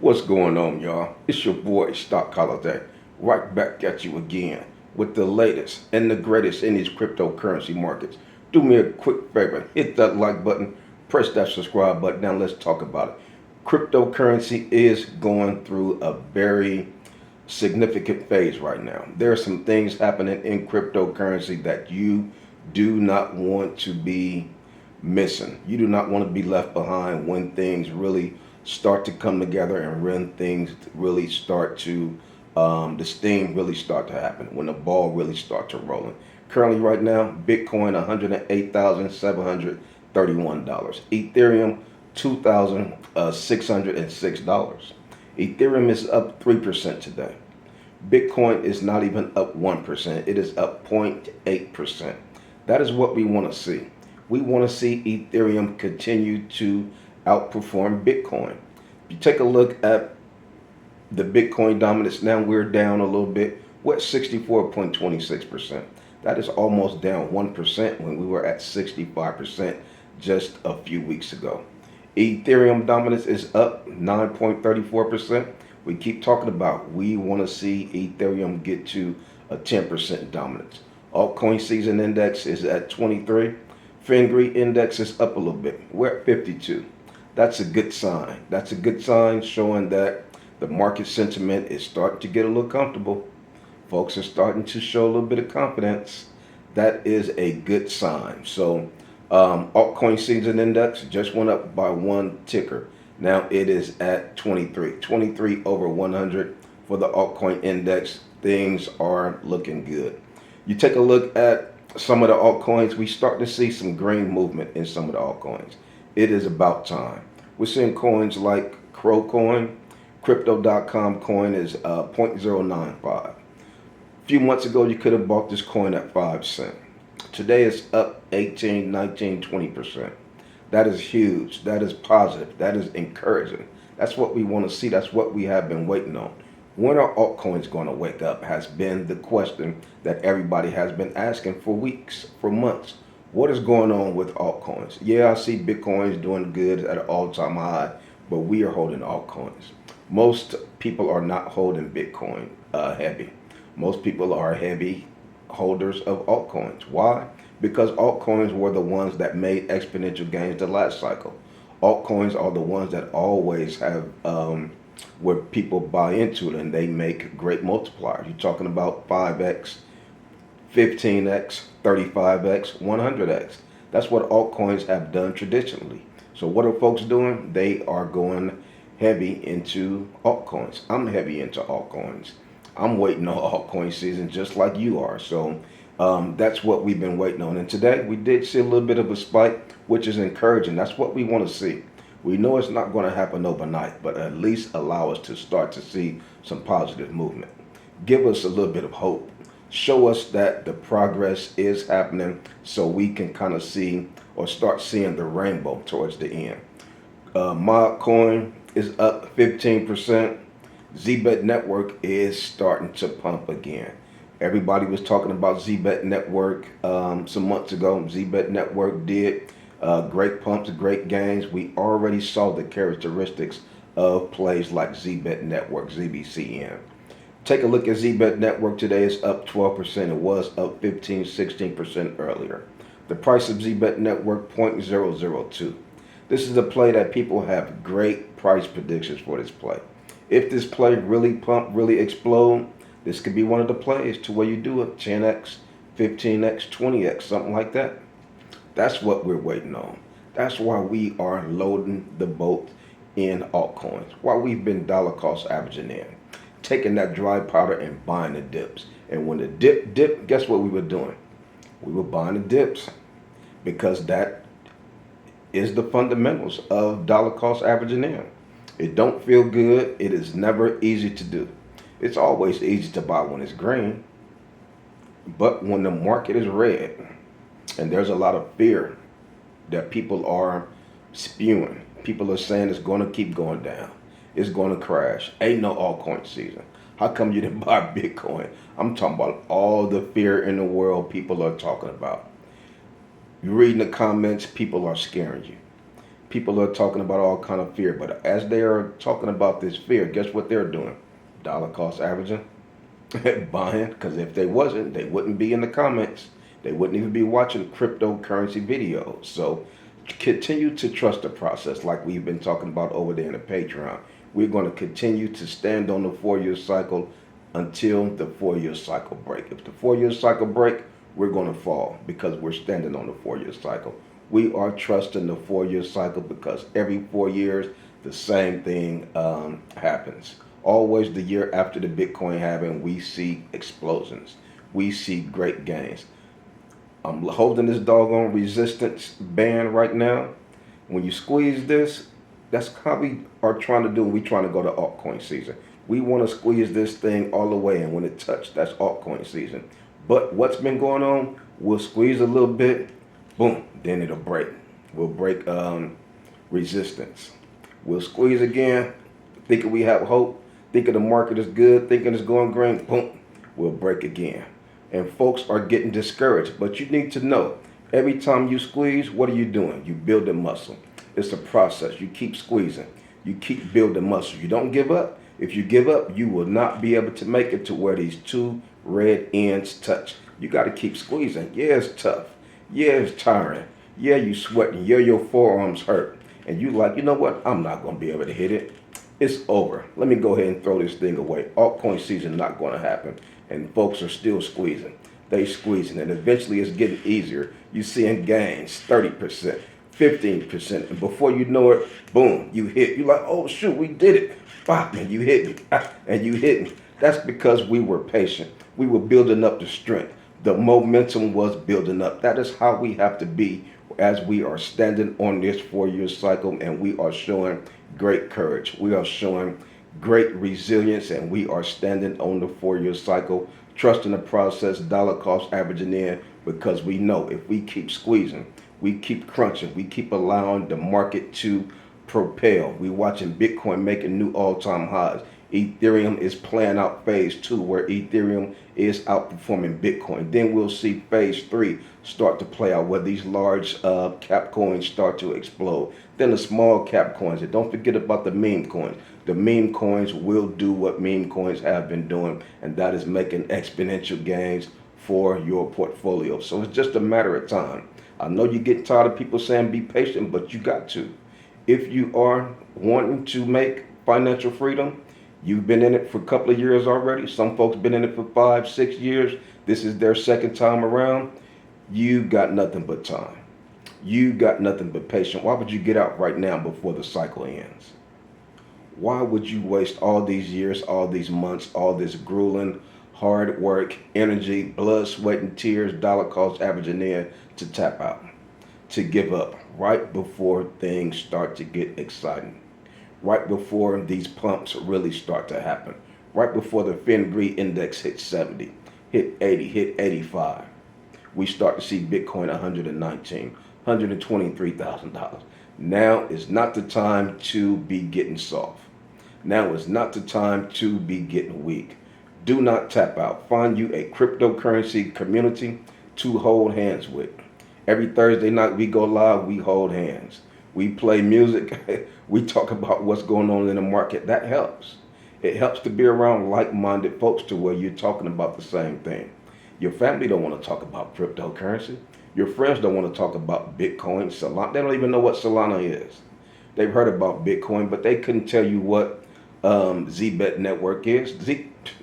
What's going on, y'all? It's your boy, Stock Holiday, right back at you again with the latest and the greatest in these cryptocurrency markets. Do me a quick favor, hit that like button, press that subscribe button. Now let's talk about it. Cryptocurrency is going through a very significant phase right now. There are some things happening in cryptocurrency that you do not want to be missing. You do not want to be left behind when things really start to come together and when things really start to, the steam really start to happen, when the ball really start to rolling. Currently right now, Bitcoin $108,731. Ethereum $2,606. Ethereum is up 3% today. Bitcoin is not even up 1%. It is up 0.8%. That is what we want to see. We want to see Ethereum continue to outperform Bitcoin. If you take a look at the Bitcoin dominance, now we're down a little bit. We're at 64.26%. That is almost down 1% when we were at 65% just a few weeks ago. Ethereum dominance is up 9.34%. We keep talking about we want to see Ethereum get to a 10% dominance. AltCoin season index is at 23. Fingri index is up a little bit. We're at 52. That's a good sign. That's a good sign showing that the market sentiment is starting to get a little comfortable. Folks are starting to show a little bit of confidence. That is a good sign. So altcoin season index just went up by one ticker. Now it is at 23. 23 over 100 for the altcoin index. Things are looking good. You take a look at some of the altcoins, we start to see some green movement in some of the altcoins. It is about time. We're seeing coins like Crow Coin, Crypto.com coin is 0.095. A few months ago, you could have bought this coin at 5 cents. Today it's up 18, 19, 20%. That is huge. That is positive. That is encouraging. That's what we want to see. That's what we have been waiting on. When are altcoins going to wake up has been the question that everybody has been asking for weeks, for months. What is going on with altcoins? Yeah, I see Bitcoin's doing good at an all-time high, but we are holding altcoins. Most people are not holding Bitcoin heavy. Most people are heavy holders of altcoins. Why? Because altcoins were the ones that made exponential gains the last cycle. Altcoins are the ones that always have where people buy into it and they make great multipliers. You're talking about 5x, 15x, 35x, 100x. That's what altcoins have done traditionally. So what are folks doing? They are going heavy into altcoins. I'm heavy into altcoins. I'm waiting on altcoin season just like you are. So that's what we've been waiting on. And today we did see a little bit of a spike, which is encouraging. That's what we want to see. We know it's not going to happen overnight, but at least allow us to start to see some positive movement. Give us a little bit of hope. Show us that the progress is happening so we can kind of see or start seeing the rainbow towards the end. Mod Coin is up 15%. ZBet Network is starting to pump again. Everybody was talking about ZBet Network some months ago. ZBet Network did great pumps, great gains. We already saw the characteristics of plays like ZBet Network, ZBCN. Take a look at ZBet Network today. It's up 12%. It was up 15, 16% earlier. The price of ZBet Network, 0.002. This is a play that people have great price predictions for this play. If this play really pump, really explode, this could be one of the plays to where you do it 10x, 15x, 20x, something like that. That's what we're waiting on. That's why we are loading the boat in altcoins. Why we've been dollar cost averaging in. Taking that dry powder and buying the dips. And when the dip, guess what we were doing? We were buying the dips because that is the fundamentals of dollar cost averaging in. It don't feel good. It is never easy to do. It's always easy to buy when it's green. But when the market is red and there's a lot of fear that people are spewing, people are saying it's going to keep going down. It's going to crash. Ain't no altcoin season. How come you didn't buy Bitcoin? I'm talking about all the fear in the world people are talking about. You read in the comments, people are scaring you. People are talking about all kind of fear, but as they are talking about this fear, guess what they're doing? Dollar cost averaging, buying, because if they wasn't, they wouldn't be in the comments. They wouldn't even be watching cryptocurrency videos. So continue to trust the process like we've been talking about over there in the Patreon. We're going to continue to stand on the 4-year cycle until the 4-year cycle break. If the 4-year cycle break, we're going to fall because we're standing on the 4-year cycle. We are trusting the 4-year cycle because every 4 years, the same thing happens. Always the year after the Bitcoin halving, we see explosions. We see great gains. I'm holding this doggone resistance band right now. When you squeeze this, that's how we are trying to do. We're trying to go to altcoin season. We want to squeeze this thing all the way, and when it touches, that's altcoin season. But what's been going on, we'll squeeze a little bit, boom, then it'll break. We'll break resistance. We'll squeeze again, thinking we have hope, thinking the market is good, thinking it's going green, boom, we'll break again. And folks are getting discouraged, but you need to know, every time you squeeze, what are you doing? You build a muscle. It's a process. You keep squeezing. You keep building muscle. You don't give up. If you give up, you will not be able to make it to where these two red ends touch. You got to keep squeezing. Yeah, it's tough. Yeah, it's tiring. Yeah, you sweating. Yeah, your forearms hurt. And you like, you know what? I'm not going to be able to hit it. It's over. Let me go ahead and throw this thing away. Altcoin season not going to happen. And folks are still squeezing. They squeezing. And eventually it's getting easier. You're seeing gains, 30%, 15%. And before you know it, boom, you hit. You're like, oh, shoot, we did it. Bop, and you hit me. And you hit me. That's because we were patient. We were building up the strength. The momentum was building up. That is how we have to be as we are standing on this 4-year cycle, and we are showing great courage. We are showing great resilience, and we are standing on the 4-year cycle, trusting the process, dollar cost averaging in, because we know if we keep squeezing, we keep crunching, we keep allowing the market to propel. We watching Bitcoin making new all-time highs. Ethereum is playing out phase 2 where Ethereum is outperforming Bitcoin. Then we'll see phase 3 start to play out where these large cap coins start to explode. Then the small cap coins, and don't forget about the meme coins. The meme coins will do what meme coins have been doing, and that is making exponential gains for your portfolio. So it's just a matter of time. I know you get tired of people saying be patient, but you got to. If you are wanting to make financial freedom, you've been in it for a couple of years already. Some folks been in it for 5, 6 years. This is their second time around. You got nothing but time. You got nothing but patience. Why would you get out right now before the cycle ends? Why would you waste all these years, all these months, all this grueling, hard work, energy, blood, sweat, and tears, dollar cost averaging in to tap out, to give up right before things start to get exciting? Right before these pumps really start to happen, right before the FinGree index hit 70, hit 80, hit 85, we start to see Bitcoin $119,000, $123,000. Now is not the time to be getting soft. Now is not the time to be getting weak. Do not tap out. Find you a cryptocurrency community to hold hands with. Every Thursday night we go live, we hold hands. We play music. We talk about what's going on in the market. That helps. It helps to be around like-minded folks to where you're talking about the same thing. Your family don't want to talk about cryptocurrency. Your friends don't want to talk about Bitcoin, Solana. They don't even know what Solana is. They've heard about Bitcoin, but they couldn't tell you what ZBet network is.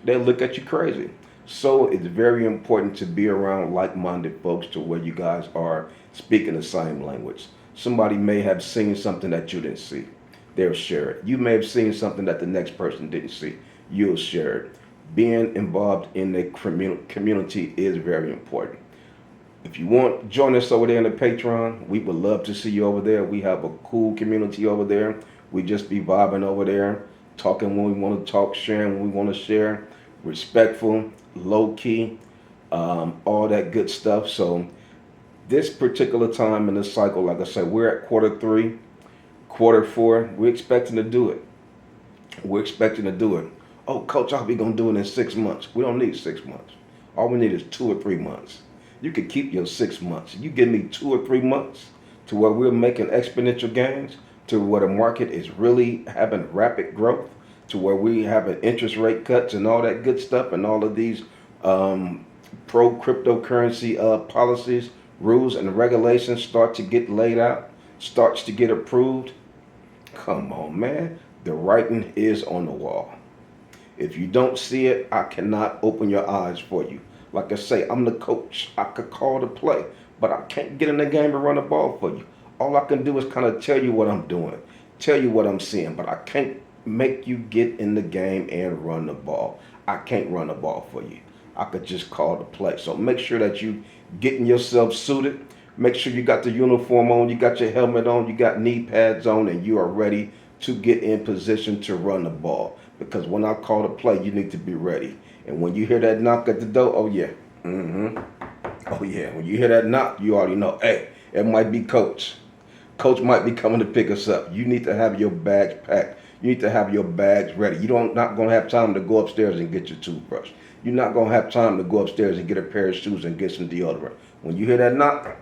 They'll look at you crazy. So it's very important to be around like-minded folks to where you guys are speaking the same language. Somebody may have seen something that you didn't see. They'll share it. You may have seen something that the next person didn't see. You'll share it. Being involved in the community is very important. If you want, join us over there in the Patreon. We would love to see you over there. We have a cool community over there. We just be vibing over there, talking when we want to talk, sharing when we want to share, respectful, low-key, all that good stuff. So this particular time in the cycle, like I said, we're at quarter 3, quarter 4. We're expecting to do it. We're expecting to do it. Oh, coach, I'll be going to do it in 6 months. We don't need 6 months. All we need is 2 or 3 months. You could keep your 6 months. You give me 2 or 3 months to where we're making exponential gains, to where the market is really having rapid growth, to where we having interest rate cuts and all that good stuff, and all of these pro cryptocurrency policies, rules, and regulations start to get laid out, starts to get approved. Come on, man. The writing is on the wall. If you don't see it, I cannot open your eyes for you. Like I say, I'm the coach. I could call the play, but I can't get in the game and run the ball for you. All I can do is kind of tell you what I'm doing, tell you what I'm seeing, but I can't make you get in the game and run the ball. I can't run the ball for you. I could just call the play. So make sure that you getting yourself suited. Make sure you got the uniform on, you got your helmet on, you got knee pads on, and you are ready to get in position to run the ball. Because when I call the play, you need to be ready. And when you hear that knock at the door, oh yeah. Oh yeah. When you hear that knock, you already know, hey, it might be coach. Coach might be coming to pick us up. You need to have your bags packed. You need to have your bags ready. Not going to have time to go upstairs and get your toothbrush. You're not going to have time to go upstairs and get a pair of shoes and get some deodorant. When you hear that knock,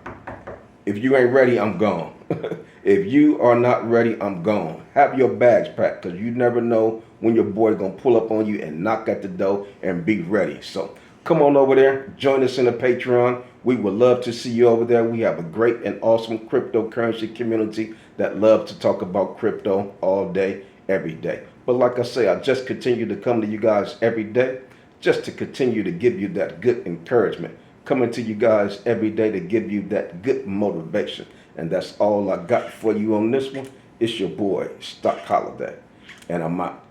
if you ain't ready, I'm gone. If you are not ready, I'm gone. Have your bags packed, because you never know when your boy is going to pull up on you and knock at the door, and be ready. So come on over there. Join us in the Patreon. We would love to see you over there. We have a great and awesome cryptocurrency community that love to talk about crypto all day, every day. But like I say, I just continue to come to you guys every day, just to continue to give you that good encouragement. Coming to you guys every day to give you that good motivation. And that's all I got for you on this one. It's your boy, Stock Holiday. And I'm out.